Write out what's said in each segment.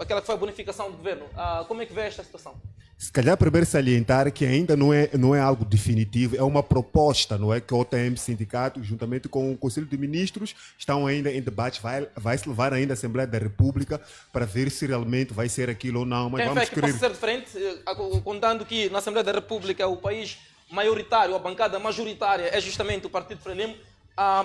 aquela que foi a bonificação do governo. Como é que vê esta situação? Se calhar primeiro salientar que ainda não é algo definitivo, é uma proposta, não é? Que o OTM Sindicato, juntamente com o Conselho de Ministros, estão ainda em debate, vai se levar ainda à Assembleia da República para ver se realmente vai ser aquilo ou não. Mas Quem vamos fez que possa ser diferente, contando que na Assembleia da República o país maioritário, a bancada majoritária é justamente o Partido Frelimo,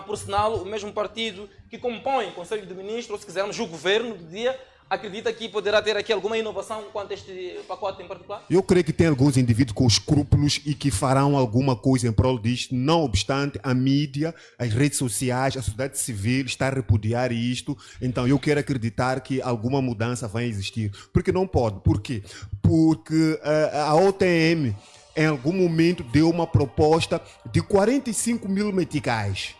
por sinal, o mesmo partido que compõe o Conselho de Ministros, ou se quisermos, o governo do dia, acredita que poderá ter aqui alguma inovação quanto a este pacote em particular? Eu creio que tem alguns indivíduos com escrúpulos e que farão alguma coisa em prol disto, não obstante a mídia, as redes sociais, a sociedade civil está a repudiar isto. Então eu quero acreditar que alguma mudança vai existir. Porque não pode. Por quê? Porque a OTM em algum momento deu uma proposta de 45 mil meticais.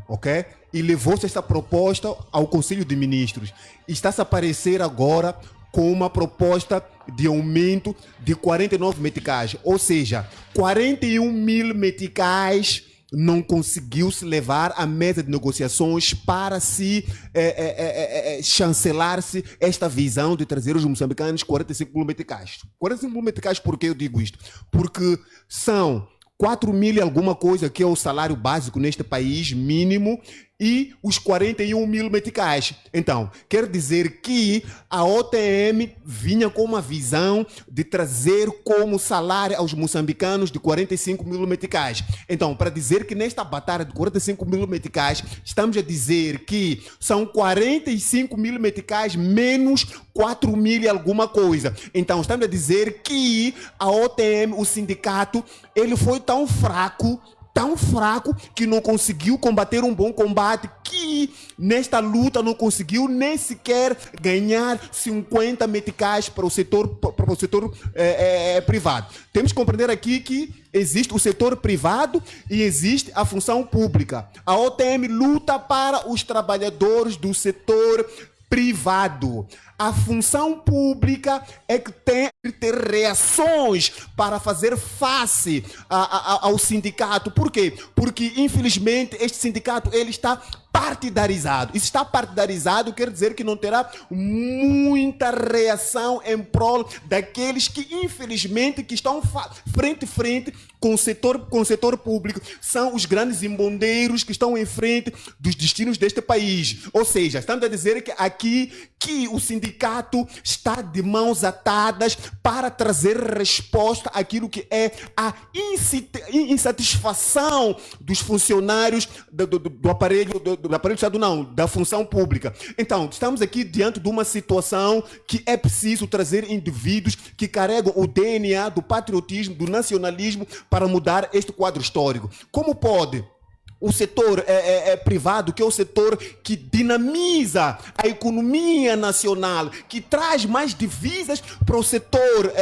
Ok? E levou-se esta proposta ao Conselho de Ministros. Está-se a aparecer agora com uma proposta de aumento de 49 meticais. Ou seja, 41 mil meticais não conseguiu se levar à mesa de negociações para se chancelar-se esta visão de trazer os moçambicanos 45 mil meticais. 45 mil meticais, por que eu digo isto? Porque são 4 mil e alguma coisa que é o salário básico neste país, mínimo, e os 41 mil meticais. Então, quer dizer que a OTM vinha com uma visão de trazer como salário aos moçambicanos de 45 mil meticais. Então, para dizer que nesta batalha de 45 mil meticais, estamos a dizer que são 45 mil meticais menos 4 mil e alguma coisa. Então, estamos a dizer que a OTM, o sindicato, ele foi tão fraco que não conseguiu combater um bom combate, que nesta luta não conseguiu nem sequer ganhar 50 meticais para o setor privado. Temos que compreender aqui que existe o setor privado e existe a função pública. A OTM luta para os trabalhadores do setor privado. A função pública é que tem que ter reações para fazer face ao sindicato. Por quê? Porque, infelizmente, este sindicato ele está partidarizado. E se está partidarizado, quer dizer que não terá muita reação em prol daqueles que, infelizmente, que estão frente a frente com o setor público. São os grandes embondeiros que estão em frente dos destinos deste país. Ou seja, estamos a dizer que aqui que o sindicato está de mãos atadas para trazer resposta àquilo que é a insatisfação dos funcionários do aparelho do Estado, não, da função pública. Então, estamos aqui diante de uma situação que é preciso trazer indivíduos que carregam o DNA do patriotismo, do nacionalismo, para mudar este quadro histórico. Como pode o setor privado, que é o setor que dinamiza a economia nacional, que traz mais divisas para o setor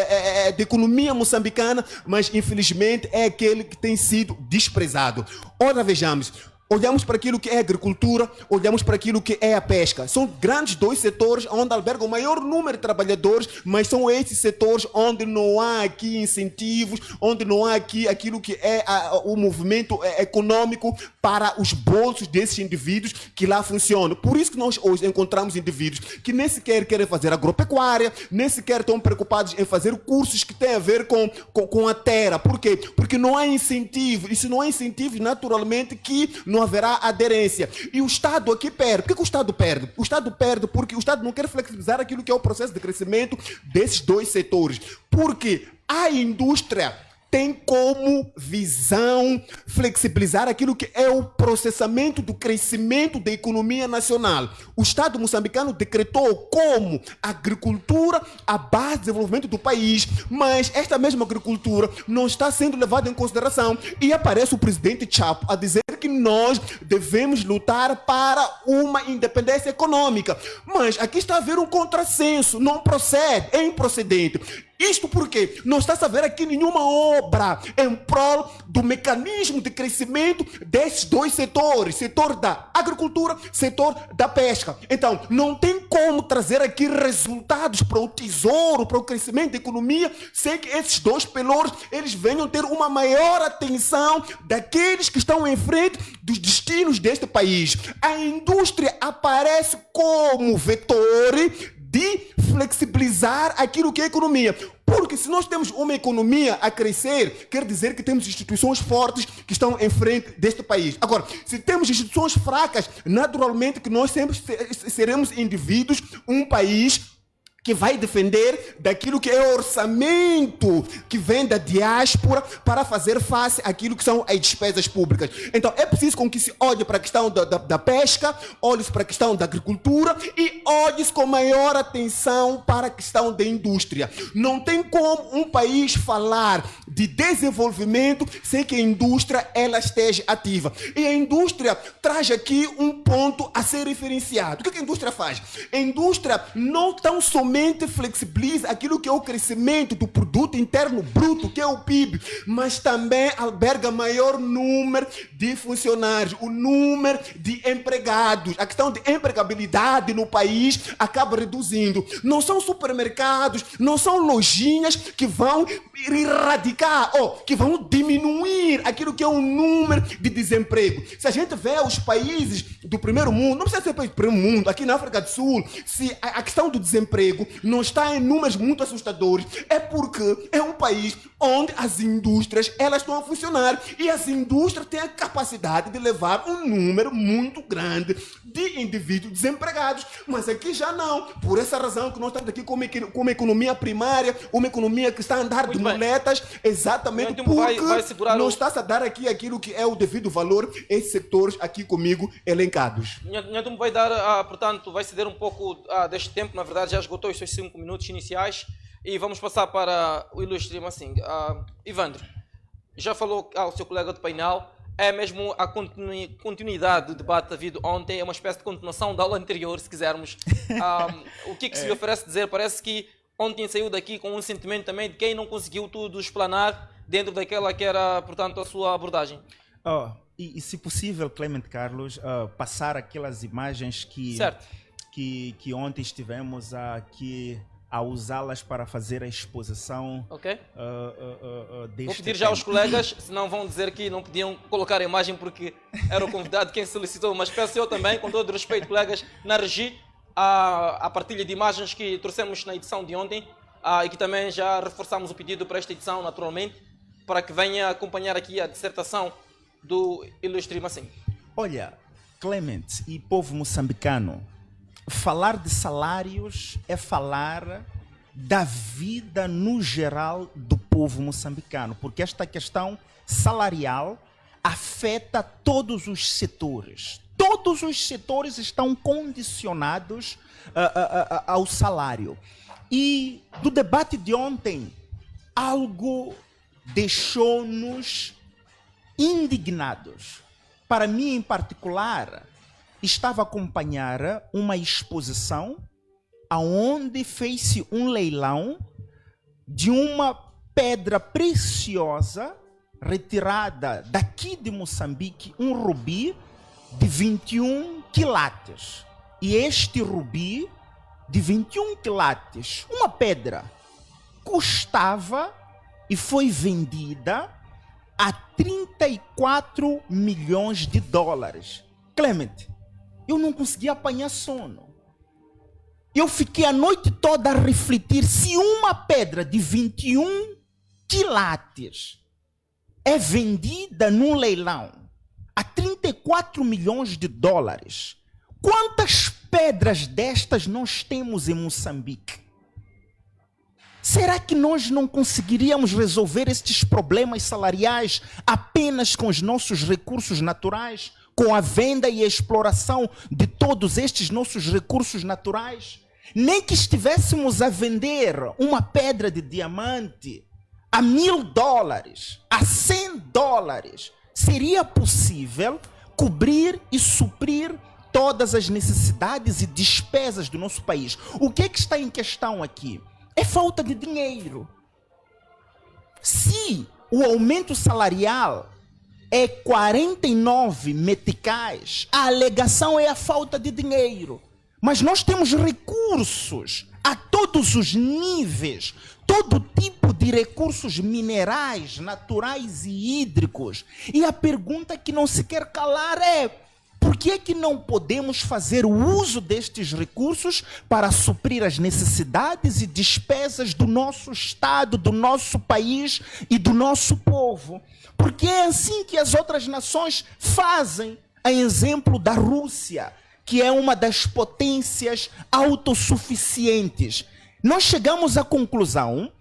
de economia moçambicana, mas infelizmente é aquele que tem sido desprezado. Ora, vejamos. Olhamos para aquilo que é a agricultura, olhamos para aquilo que é a pesca. São grandes dois setores onde albergam o maior número de trabalhadores, mas são esses setores onde não há aqui incentivos, onde não há aqui aquilo que é o movimento econômico para os bolsos desses indivíduos que lá funcionam. Por isso que nós hoje encontramos indivíduos que nem sequer querem fazer agropecuária, nem sequer estão preocupados em fazer cursos que têm a ver com a terra. Por quê? Porque não há incentivo. E se não há incentivo, naturalmente que não haverá aderência. E o Estado aqui perde. Por que o Estado perde? O Estado perde porque o Estado não quer flexibilizar aquilo que é o processo de crescimento desses dois setores. Porque a indústria tem como visão flexibilizar aquilo que é o processamento do crescimento da economia nacional. O Estado moçambicano decretou como agricultura a base de desenvolvimento do país, mas esta mesma agricultura não está sendo levada em consideração e aparece o presidente Chapo a dizer que nós devemos lutar para uma independência econômica. Mas aqui está a haver um contrassenso, não procede, é improcedente. Isto porque não está a haver aqui nenhuma obra em prol do mecanismo de crescimento desses dois setores, setor da agricultura, setor da pesca. Então, não tem como trazer aqui resultados para o tesouro, para o crescimento da economia, sem que esses dois pelouros eles venham ter uma maior atenção daqueles que estão em frente dos destinos deste país. A indústria aparece como vetor de flexibilizar aquilo que é economia. Porque se nós temos uma economia a crescer, quer dizer que temos instituições fortes que estão em frente deste país. Agora, se temos instituições fracas, naturalmente que nós sempre seremos indivíduos, um país que vai defender daquilo que é o orçamento que vem da diáspora para fazer face àquilo que são as despesas públicas. Então, é preciso com que se olhe para a questão da pesca, olhe-se para a questão da agricultura e olhe-se com maior atenção para a questão da indústria. Não tem como um país falar de desenvolvimento sem que a indústria ela esteja ativa. E a indústria traz aqui um ponto a ser referenciado. O que a indústria faz? A indústria não tão somente flexibiliza aquilo que é o crescimento do produto interno bruto, que é o PIB, mas também alberga maior número de funcionários, o número de empregados. A questão de empregabilidade no país acaba reduzindo. Não são supermercados, não são lojinhas que vão erradicar ou que vão diminuir aquilo que é o número de desemprego. Se a gente vê os países do primeiro mundo, não precisa ser país do primeiro mundo, aqui na África do Sul, se a questão do desemprego não está em números muito assustadores, é porque é um país onde as indústrias elas estão a funcionar e as indústrias têm a capacidade de levar um número muito grande de indivíduos desempregados. Mas aqui já não. Por essa razão que nós estamos aqui com uma economia primária, uma economia que está a andar de muletas, exatamente porque não está-se a dar aqui aquilo que é o devido valor a esses setores aqui comigo elencados. Nhantum vai dar, portanto, vai ceder um pouco deste tempo, na verdade já esgotou os seus 5 minutos iniciais e vamos passar para o ilustre Massing. Ivandro, já falou ao seu colega do painel, é mesmo a continuidade do debate havido ontem, é uma espécie de continuação da aula anterior, se quisermos. O que se lhe oferece dizer? Parece que ontem saiu daqui com um sentimento também de quem não conseguiu tudo explanar dentro daquela que era, portanto, a sua abordagem. E se possível, Clemente Carlos, passar aquelas imagens que ontem estivemos aqui a usá-las para fazer a exposição. Ok. Deste Vou pedir já aos colegas, senão vão dizer que não podiam colocar a imagem porque era o convidado quem solicitou, mas peço eu também, com todo o respeito, colegas, na regi, a partilha de imagens que trouxemos na edição de ontem e que também já reforçamos o pedido para esta edição, naturalmente, para que venha acompanhar aqui a dissertação do ilustre Massing. Olha, Clemente e povo moçambicano, falar de salários é falar da vida no geral do povo moçambicano, porque esta questão salarial afeta todos os setores. Todos os setores estão condicionados ao salário. E do debate de ontem, algo deixou-nos indignados. Para mim, em particular, estava a acompanhar uma exposição onde fez-se um leilão de uma pedra preciosa retirada daqui de Moçambique, um rubi de 21 quilates. E este rubi de 21 quilates, uma pedra, custava e foi vendida a 34 milhões de dólares. Clemente, eu não conseguia apanhar sono. Eu fiquei a noite toda a refletir se uma pedra de 21 quilates é vendida num leilão a 34 milhões de dólares. Quantas pedras destas nós temos em Moçambique? Será que nós não conseguiríamos resolver estes problemas salariais apenas com os nossos recursos naturais? Com a venda e a exploração de todos estes nossos recursos naturais? Nem que estivéssemos a vender uma pedra de diamante a $1.000, a $100, seria possível cobrir e suprir todas as necessidades e despesas do nosso país. O que é que está em questão aqui? É falta de dinheiro. Se o aumento salarial é 49 meticais, a alegação é a falta de dinheiro. Mas nós temos recursos a todos os níveis, todo tipo de recursos minerais, naturais e hídricos. E a pergunta que não se quer calar é: Por que é que não podemos fazer o uso destes recursos para suprir as necessidades e despesas do nosso Estado, do nosso país e do nosso povo? Porque é assim que as outras nações fazem, a exemplo da Rússia, que é uma das potências autossuficientes. Nós chegamos à conclusão,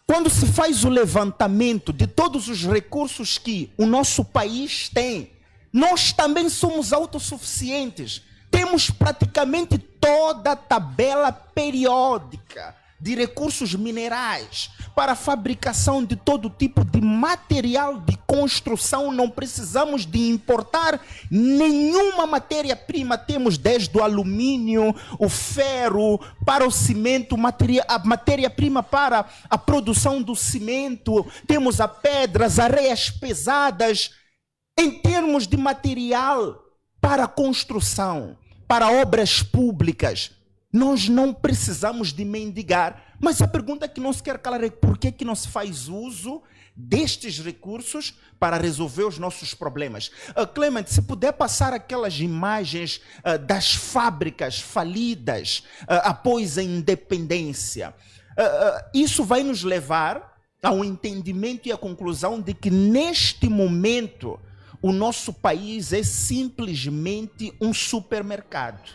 quando se faz o levantamento de todos os recursos que o nosso país tem, nós também somos autossuficientes. Temos praticamente toda a tabela periódica de recursos minerais para a fabricação de todo tipo de material de construção. Não precisamos de importar nenhuma matéria-prima. Temos desde o alumínio, o ferro, para o cimento, a matéria-prima para a produção do cimento. Temos a pedra, as areias pesadas. Em termos de material para construção, para obras públicas, nós não precisamos de mendigar. Mas a pergunta que não se quer calar é por que não se faz uso destes recursos para resolver os nossos problemas? Clement, se puder passar aquelas imagens das fábricas falidas após a independência, isso vai nos levar ao entendimento e à conclusão de que neste momento o nosso país é simplesmente um supermercado.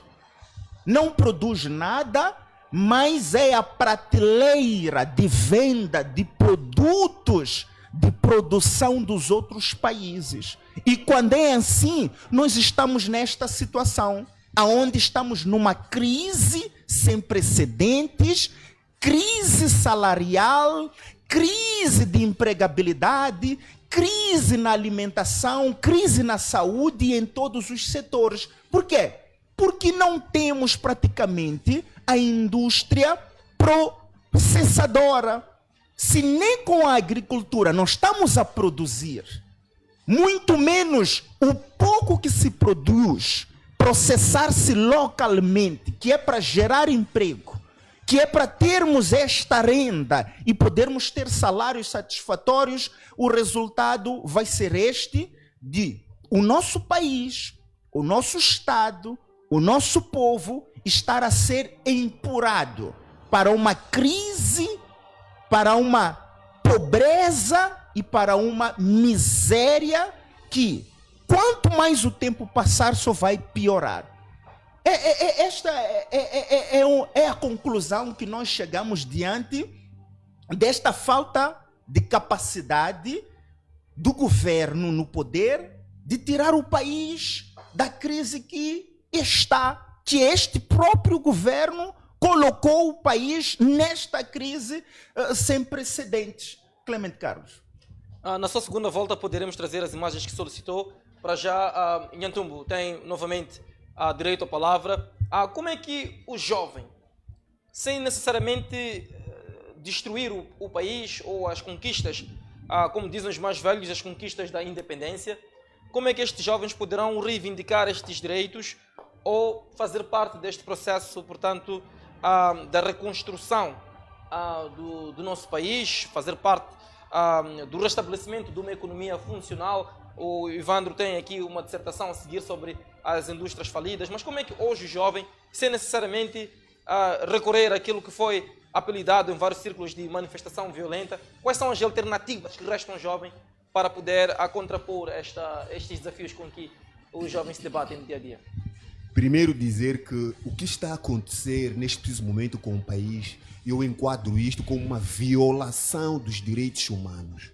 Não produz nada, mas é a prateleira de venda de produtos de produção dos outros países. E quando é assim, nós estamos nesta situação, aonde estamos numa crise sem precedentes, crise salarial, crise de empregabilidade, crise na alimentação, crise na saúde e em todos os setores. Por quê? Porque não temos praticamente a indústria processadora. Se nem com a agricultura nós estamos a produzir, muito menos o pouco que se produz, processar-se localmente, que é para gerar emprego, que é para termos esta renda e podermos ter salários satisfatórios, o resultado vai ser este de o nosso país, o nosso Estado, o nosso povo estar a ser empurrado para uma crise, para uma pobreza e para uma miséria que, quanto mais o tempo passar, só vai piorar. Esta é a conclusão que nós chegamos diante desta falta de capacidade do governo no poder de tirar o país da crise que está, que este próprio governo colocou o país nesta crise sem precedentes. Clemente Carlos. Na sua segunda volta poderemos trazer as imagens que solicitou. Para já, Nhantumbo tem novamente direito à palavra. Como é que o jovem, sem necessariamente destruir o país ou as conquistas, como dizem os mais velhos, as conquistas da independência, como é que estes jovens poderão reivindicar estes direitos ou fazer parte deste processo, portanto, da reconstrução do nosso país, fazer parte do restabelecimento de uma economia funcional? O Ivandro tem aqui uma dissertação a seguir sobre as indústrias falidas, mas como é que hoje o jovem, sem necessariamente recorrer àquilo que foi apelidado em vários círculos de manifestação violenta, quais são as alternativas que restam ao jovem para poder contrapor estes desafios com que os jovens se debatem no dia a dia? Primeiro dizer que o que está a acontecer neste preciso momento com o país, eu enquadro isto como uma violação dos direitos humanos.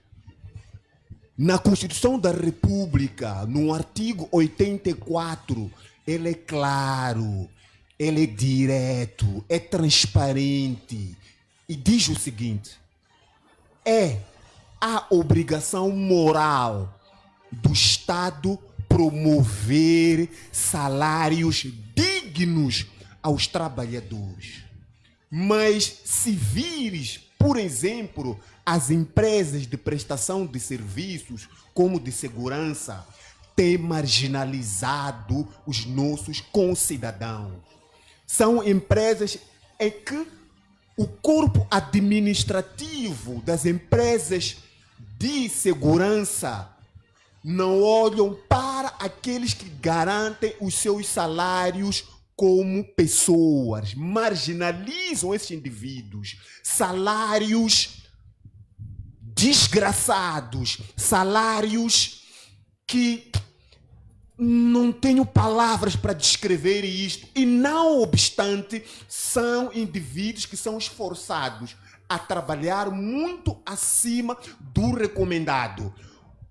Na Constituição da República, no artigo 84, ele é claro, ele é direto, é transparente e diz o seguinte: é a obrigação moral do Estado promover salários dignos aos trabalhadores. Mas se vires, por exemplo, as empresas de prestação de serviços, como de segurança, têm marginalizado os nossos concidadãos. São empresas em que o corpo administrativo das empresas de segurança não olham para aqueles que garantem os seus salários como pessoas, marginalizam esses indivíduos. Salários desgraçados, salários que não tenho palavras para descrever isto. E não obstante, são indivíduos que são esforçados a trabalhar muito acima do recomendado.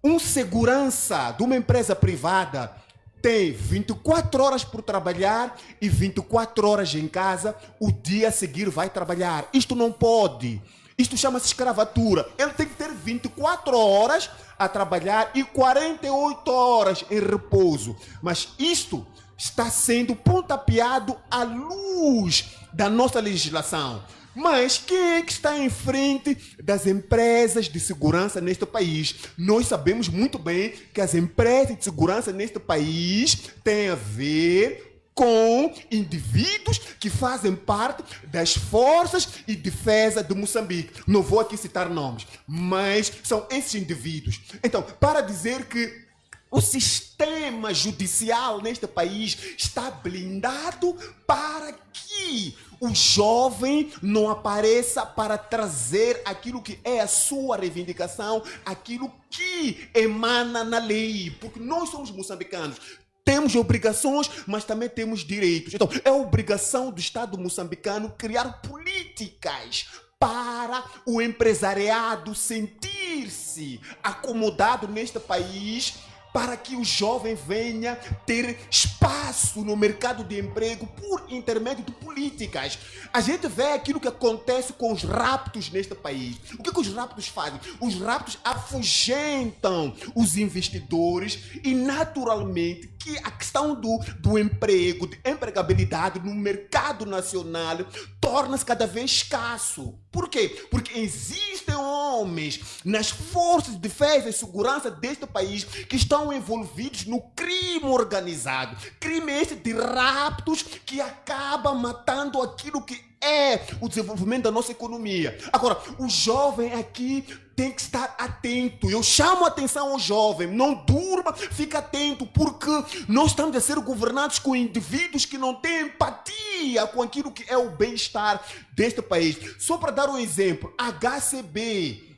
Um segurança de uma empresa privada tem 24 horas por trabalhar e 24 horas em casa, o dia a seguir vai trabalhar. Isto não pode. Isto chama-se escravatura. Ele tem que ter 24 horas a trabalhar e 48 horas em repouso. Mas isto está sendo pontapeado à luz da nossa legislação. Mas quem é que está em frente das empresas de segurança neste país? Nós sabemos muito bem que as empresas de segurança neste país têm a ver com indivíduos que fazem parte das forças e defesa de Moçambique. Não vou aqui citar nomes, mas são esses indivíduos. Então, para dizer que o sistema judicial neste país está blindado para que o jovem não apareça para trazer aquilo que é a sua reivindicação, aquilo que emana na lei, porque nós somos moçambicanos. Temos obrigações, mas também temos direitos. Então, é obrigação do Estado moçambicano criar políticas para o empresariado sentir-se acomodado neste país, para que o jovem venha ter espaço no mercado de emprego por intermédio de políticas. A gente vê aquilo que acontece com os raptos neste país. O que os raptos fazem? Os raptos afugentam os investidores e, naturalmente, que a questão do emprego, de empregabilidade no mercado nacional torna-se cada vez escasso. Por quê? Porque existem homens nas forças de defesa e segurança deste país que estão envolvidos no crime organizado. Crime esse de raptos que acaba matando aquilo que é o desenvolvimento da nossa economia. Agora, o jovem aqui tem que estar atento. Eu chamo a atenção ao jovem. Não durma, fica atento, porque nós estamos a ser governados com indivíduos que não têm empatia com aquilo que é o bem-estar deste país. Só para dar um exemplo, a HCB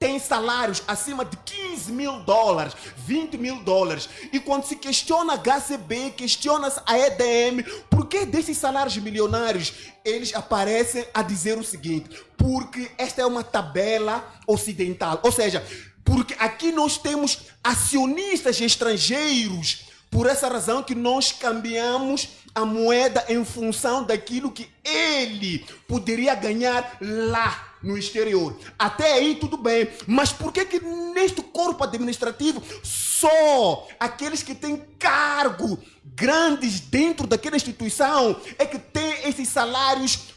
tem salários acima de 15 mil dólares, 20 mil dólares. E quando se questiona a HCB, questiona-se a EDM, por que desses salários milionários? Eles aparecem a dizer o seguinte: porque esta é uma tabela ocidental. Ou seja, porque aqui nós temos acionistas estrangeiros, por essa razão que nós cambiamos a moeda em função daquilo que ele poderia ganhar lá no exterior. Até aí tudo bem, mas por que neste corpo administrativo só aqueles que têm cargo grandes dentro daquela instituição é que têm esses salários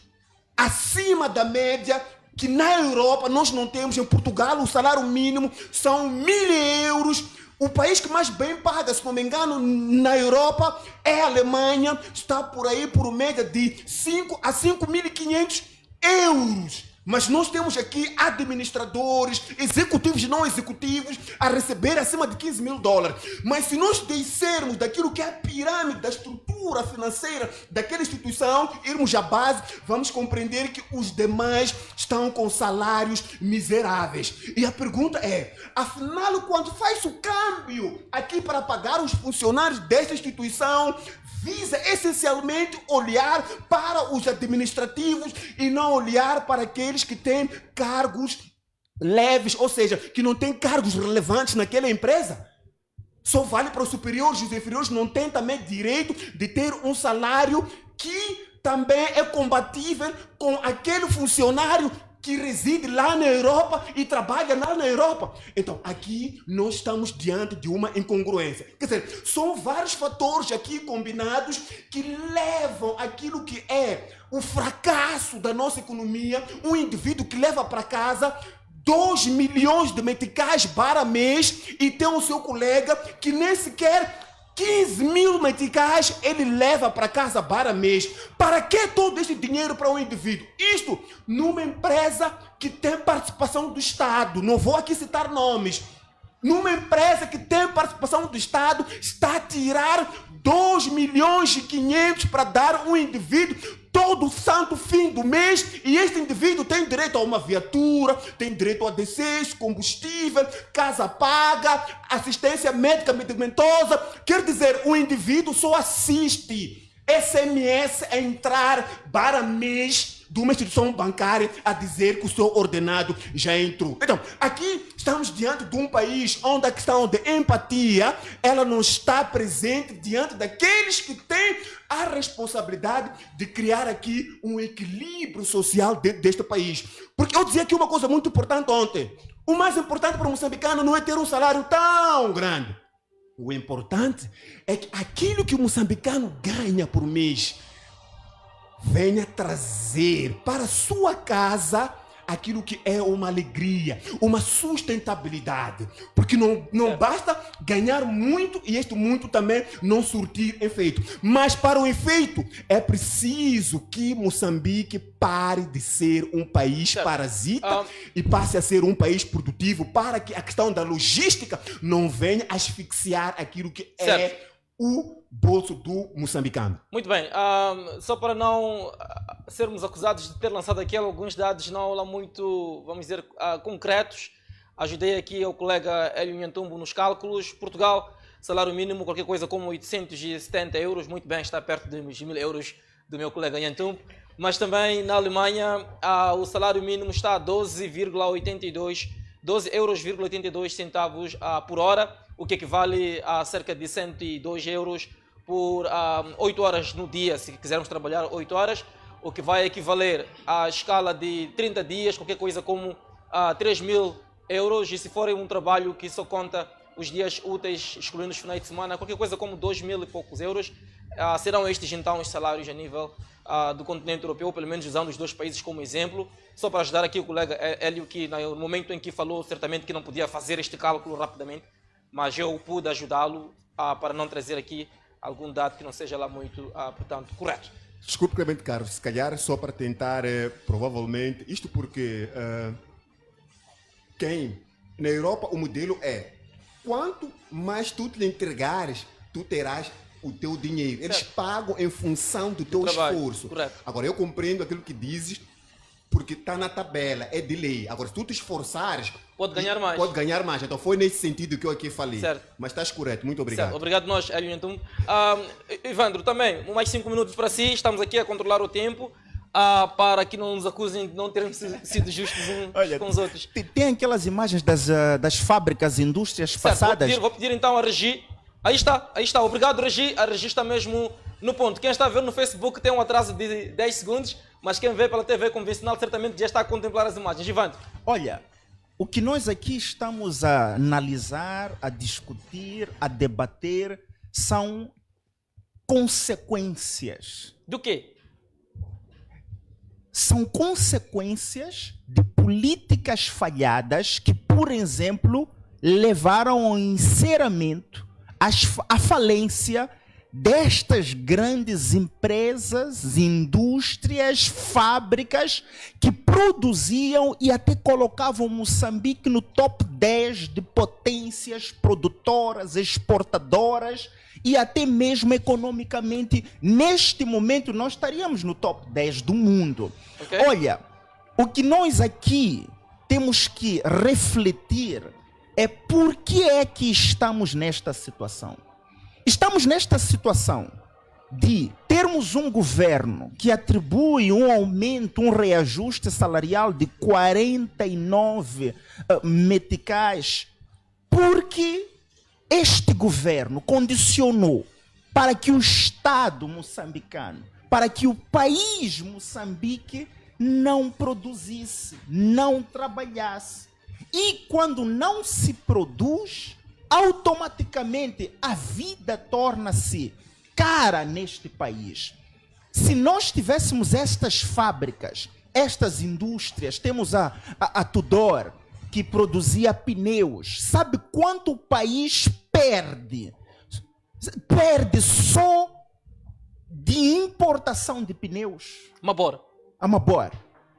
acima da média, que na Europa nós não temos? Em Portugal o salário mínimo são 1.000 euros. O país que mais bem paga, se não me engano, na Europa é a Alemanha, está por aí por média de 5 a 5.500 euros. Mas nós temos aqui administradores, executivos e não executivos a receber acima de 15 mil dólares. Mas se nós descermos daquilo que é a pirâmide da estrutura financeira daquela instituição, irmos à base, vamos compreender que os demais estão com salários miseráveis. E a pergunta é, afinal, quando faz o câmbio aqui para pagar os funcionários desta instituição, visa essencialmente olhar para os administrativos e não olhar para aqueles que têm cargos leves, ou seja, que não têm cargos relevantes naquela empresa. Só vale para os superiores, os inferiores não têm também direito de ter um salário que também é compatível com aquele funcionário que reside lá na Europa e trabalha lá na Europa. Então, aqui nós estamos diante de uma incongruência. Quer dizer, são vários fatores aqui combinados que levam aquilo que é o fracasso da nossa economia, um indivíduo que leva para casa 2 milhões de meticais para mês e tem o seu colega que nem sequer 15 mil meticais ele leva para casa para mês. Para que todo esse dinheiro para um indivíduo? Isto numa empresa que tem participação do Estado. Não vou aqui citar nomes. numa empresa que tem participação do Estado, está a tirar 2 milhões e 500 para dar um indivíduo todo santo fim do mês, e este indivíduo tem direito a uma viatura, tem direito a ADCs, combustível, casa paga, assistência médica medicamentosa. Quer dizer, o indivíduo só assiste SMS a entrar para mês de uma instituição bancária a dizer que o seu ordenado já entrou. Então, aqui estamos diante de um país onde a questão de empatia, ela não está presente diante daqueles que têm a responsabilidade de criar aqui um equilíbrio social deste país. Porque eu dizia aqui uma coisa muito importante ontem. O mais importante para o moçambicano não é ter um salário tão grande. O importante é que aquilo que o moçambicano ganha por mês venha trazer para a sua casa aquilo que é uma alegria, uma sustentabilidade. Porque não basta ganhar muito e este muito também não surtir efeito. Mas para o efeito é preciso que Moçambique pare de ser um país parasita e passe a ser um país produtivo, para que a questão da logística não venha asfixiar aquilo que é o bolso do moçambicano. Muito bem, só para não sermos acusados de ter lançado aqui alguns dados não lá muito, vamos dizer, concretos, ajudei aqui o colega Hélio Nhantumbo nos cálculos. Portugal, salário mínimo, qualquer coisa como 870 euros, muito bem, está perto dos 1.000 euros do meu colega Nhantumbo. Mas também na Alemanha, o salário mínimo está a 12,82 centavos por hora, o que equivale a cerca de 102 euros por 8 horas no dia, se quisermos trabalhar 8 horas, o que vai equivaler à escala de 30 dias, qualquer coisa como 3.000 euros, e se for um trabalho que só conta os dias úteis, excluindo os finais de semana, qualquer coisa como 2.000 e poucos euros, serão estes então os salários a nível do continente europeu, pelo menos usando os dois países como exemplo, só para ajudar aqui o colega Hélio, que no momento em que falou, certamente que não podia fazer este cálculo rapidamente, mas eu pude ajudá-lo para não trazer aqui algum dado que não seja lá muito, portanto, correto. Desculpe, Clemente Carlos, se calhar só para tentar, provavelmente, isto porque na Europa o modelo é quanto mais tu te entregares, tu terás o teu dinheiro. Eles pagam em função do teu esforço. Correto. Agora, eu compreendo aquilo que dizes, porque está na tabela, é de lei. Agora, se tu te esforçares, pode ganhar mais. Pode ganhar mais. Então, foi nesse sentido que eu aqui falei. Certo. Mas estás correto. Muito obrigado. Certo. Obrigado nós, Hélio. Então, Ivandro, também, mais 5 minutos para si. Estamos aqui a controlar o tempo para que não nos acusem de não termos sido justos uns com os outros. Tem aquelas imagens das fábricas, indústrias certo. passadas. Vou pedir então a Regi. Aí está. Obrigado, Regi. A Regi está mesmo no ponto. Quem está a ver no Facebook tem um atraso de 10 segundos, mas quem vê pela TV convencional certamente já está a contemplar as imagens. Ivandro. Olha, o que nós aqui estamos a analisar, a discutir, a debater, são consequências. Do quê? São consequências de políticas falhadas que, por exemplo, levaram ao encerramento, à falência destas grandes empresas, indústrias, fábricas que produziam e até colocavam Moçambique no top 10 de potências produtoras, exportadoras e até mesmo economicamente. Neste momento nós estaríamos no top 10 do mundo. Okay. Olha, o que nós aqui temos que refletir é por que é que estamos nesta situação. Estamos nesta situação de termos um governo que atribui um aumento, um reajuste salarial de 49 meticais, porque este governo condicionou para que o Estado moçambicano, para que o país Moçambique não produzisse, não trabalhasse. E quando não se produz, automaticamente a vida torna-se cara neste país. Se nós tivéssemos estas fábricas, estas indústrias, temos a Tudor, que produzia pneus, sabe quanto o país perde? Perde só de importação de pneus. Mabor. A Mabor.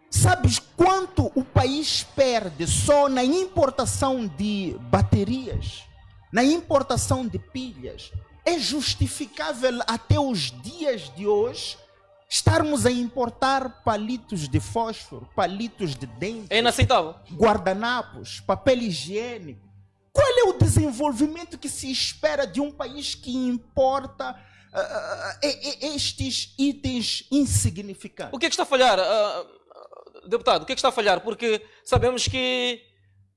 Sabes quanto o país perde só na importação de baterias, na importação de pilhas? É justificável até os dias de hoje estarmos a importar palitos de fósforo, palitos de dente, É inaceitável. guardanapos, papel higiênico. Qual é o desenvolvimento que se espera de um país que importa estes itens insignificantes? O que é que está a falhar, deputado? O que é que está a falhar? Porque sabemos que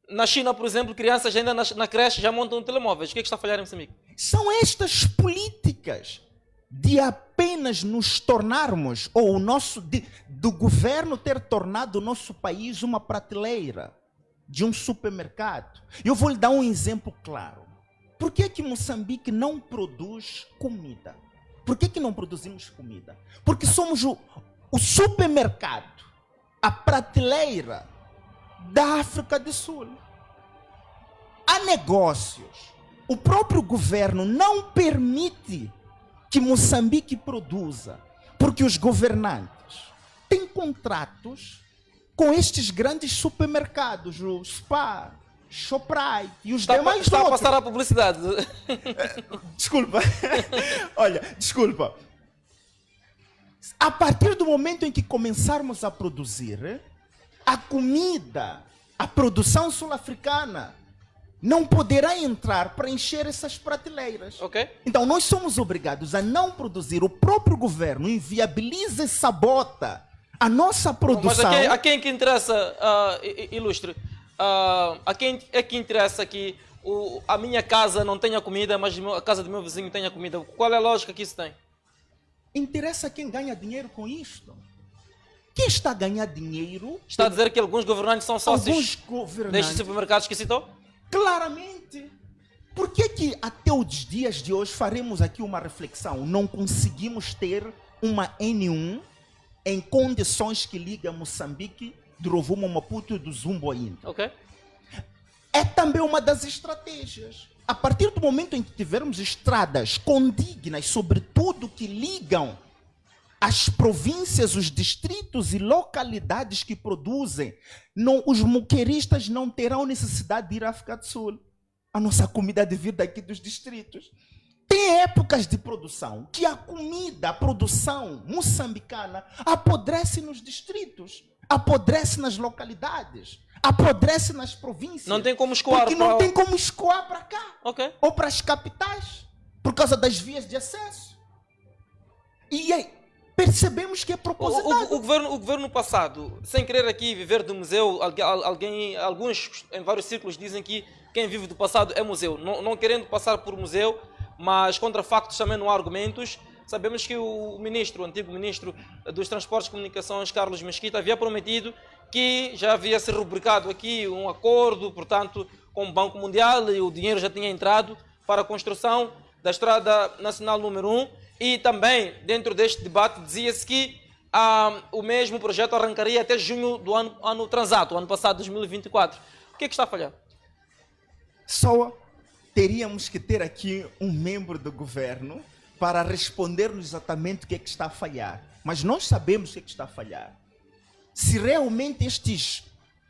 na China, por exemplo, crianças ainda na creche já montam telemóveis. O que é que está a falhar em Moçambique? São estas políticas de apenas nos tornarmos, ou do governo ter tornado o nosso país uma prateleira de um supermercado. Eu vou lhe dar um exemplo claro. Por que que Moçambique não produz comida? Por que que não produzimos comida? Porque somos o supermercado, a prateleira da África do Sul. Há negócios. O próprio governo não permite que Moçambique produza, porque os governantes têm contratos com estes grandes supermercados, o Spar, Shoprite e os demais Está a outros. passar a publicidade. Desculpa. Olha, desculpa. A partir do momento em que começarmos a produzir, a comida, a produção sul-africana não poderá entrar para encher essas prateleiras. Ok? Então nós somos obrigados a não produzir. O próprio governo inviabiliza e sabota a nossa produção. Mas a quem que interessa, ilustre? A quem é que interessa que a minha casa não tenha comida, mas a casa do meu vizinho tenha comida? Qual é a lógica que isso tem? Interessa quem ganha dinheiro com isto. Quem está a ganhar dinheiro? Está a dizer que alguns governantes são sócios Alguns governantes. destes supermercados que citou? Claramente. Por que até os dias de hoje faremos aqui uma reflexão? Não conseguimos ter uma N1 em condições que liga Moçambique, do Rovuma, Maputo e do Zumbo ainda. Ok? É também uma das estratégias. A partir do momento em que tivermos estradas condignas, sobretudo que ligam as províncias, os distritos e localidades que produzem, os moqueiristas não terão necessidade de ir à África do Sul. A nossa comida de vir daqui dos distritos. Tem épocas de produção que a comida, a produção moçambicana apodrece nos distritos, apodrece nas localidades, apodrece nas províncias. Não tem como escoar. Porque não tem como escoar para cá. Ok. Ou para as capitais, por causa das vias de acesso. E aí, percebemos que é propositado. O governo passado, sem querer aqui viver do museu, alguns em vários círculos dizem que quem vive do passado é museu. Não querendo passar por museu, mas contra factos também não há argumentos. Sabemos que o antigo ministro dos Transportes e Comunicações, Carlos Mesquita, havia prometido que já havia se rubricado aqui um acordo, portanto, com o Banco Mundial e o dinheiro já tinha entrado para a construção da Estrada Nacional número 1. E também, dentro deste debate, dizia-se que o mesmo projeto arrancaria até junho do ano transato, o ano passado, 2024. O que é que está a falhar? Só teríamos que ter aqui um membro do governo para responder-nos exatamente o que é que está a falhar. Mas nós sabemos o que é que está a falhar. Se realmente estes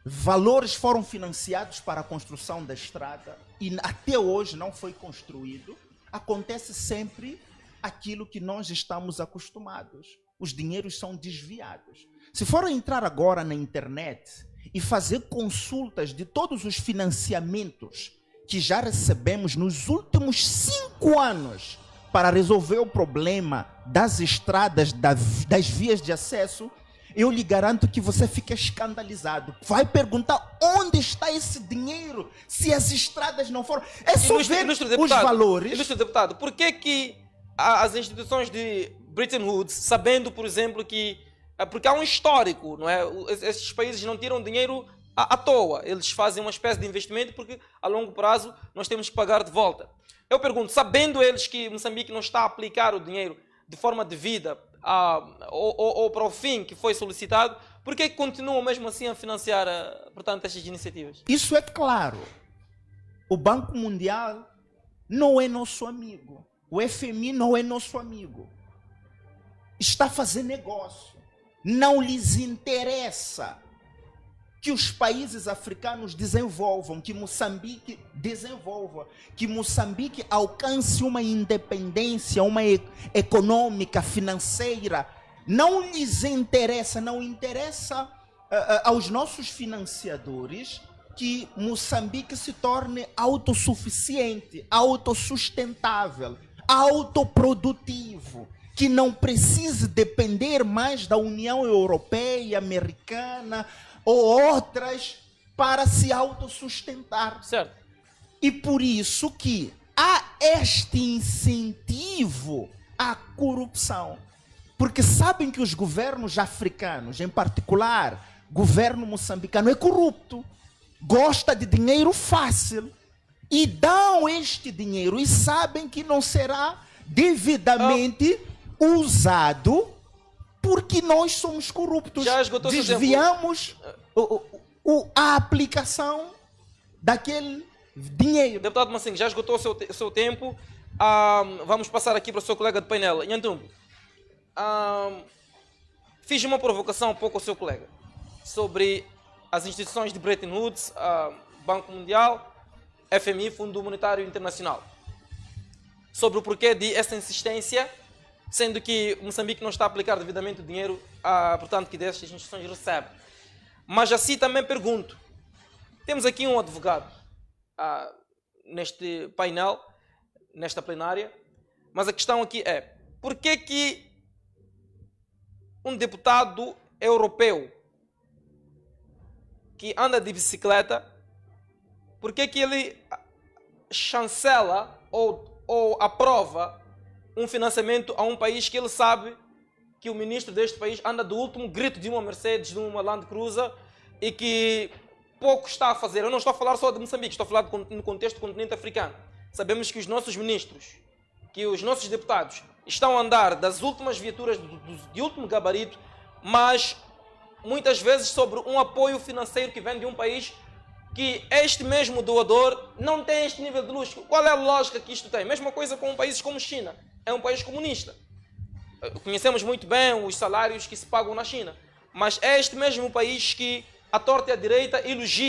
valores foram financiados para a construção da estrada e até hoje não foi construído, acontece sempre aquilo que nós estamos acostumados. Os dinheiros são desviados. Se for entrar agora na internet e fazer consultas de todos os financiamentos que já recebemos nos últimos 5 anos para resolver o problema das estradas, das vias de acesso, eu lhe garanto que você fica escandalizado. Vai perguntar onde está esse dinheiro se as estradas não foram... É só ver os valores. Ilustre deputado, por que as instituições de Bretton Woods, sabendo, por exemplo, que... Porque há um histórico, não é? Esses países não tiram dinheiro à toa. Eles fazem uma espécie de investimento porque, a longo prazo, nós temos que pagar de volta. Eu pergunto, sabendo eles que Moçambique não está a aplicar o dinheiro de forma devida ou para o fim que foi solicitado, por que continuam mesmo assim a financiar, portanto, estas iniciativas? Isso é claro. O Banco Mundial não é nosso amigo. O FMI não é nosso amigo. Está a fazer negócio. não lhes interessa que os países africanos desenvolvam, que Moçambique desenvolva, que Moçambique alcance uma independência, uma econômica, financeira. Não lhes interessa, não interessa aos nossos financiadores que Moçambique se torne autossuficiente, autossustentável, autoprodutivo, que não precise depender mais da União Europeia, Americana ou outras para se autossustentar. Certo. E por isso que há este incentivo à corrupção. Porque sabem que os governos africanos, em particular, governo moçambicano, é corrupto, gosta de dinheiro fácil e dão este dinheiro e sabem que não será devidamente usado porque nós somos corruptos. Já esgotou seu tempo. Desviamos a aplicação daquele dinheiro. Deputado Massinho, já esgotou o seu tempo. Vamos passar aqui para o seu colega de painel. Então, fiz uma provocação um pouco ao seu colega sobre as instituições de Bretton Woods, Banco Mundial, FMI, Fundo Monetário Internacional, sobre o porquê de essa insistência, sendo que Moçambique não está a aplicar devidamente o dinheiro, portanto, que dessas instituições recebe. Mas assim também pergunto, temos aqui um advogado neste painel, nesta plenária, mas a questão aqui é, por que um deputado europeu que anda de bicicleta, por que ele chancela ou aprova um financiamento a um país que ele sabe que o ministro deste país anda do último grito de uma Mercedes, de uma Land Cruiser, e que pouco está a fazer? Eu não estou a falar só de Moçambique, estou a falar no contexto do continente africano. Sabemos que os nossos ministros, que os nossos deputados estão a andar das últimas viaturas de último gabarito, mas muitas vezes sobre um apoio financeiro que vem de um país que este mesmo doador não tem este nível de luxo. Qual é a lógica que isto tem? Mesma coisa com países como China. É um país comunista. Conhecemos muito bem os salários que se pagam na China. Mas é este mesmo país que, à torta e à direita, elogia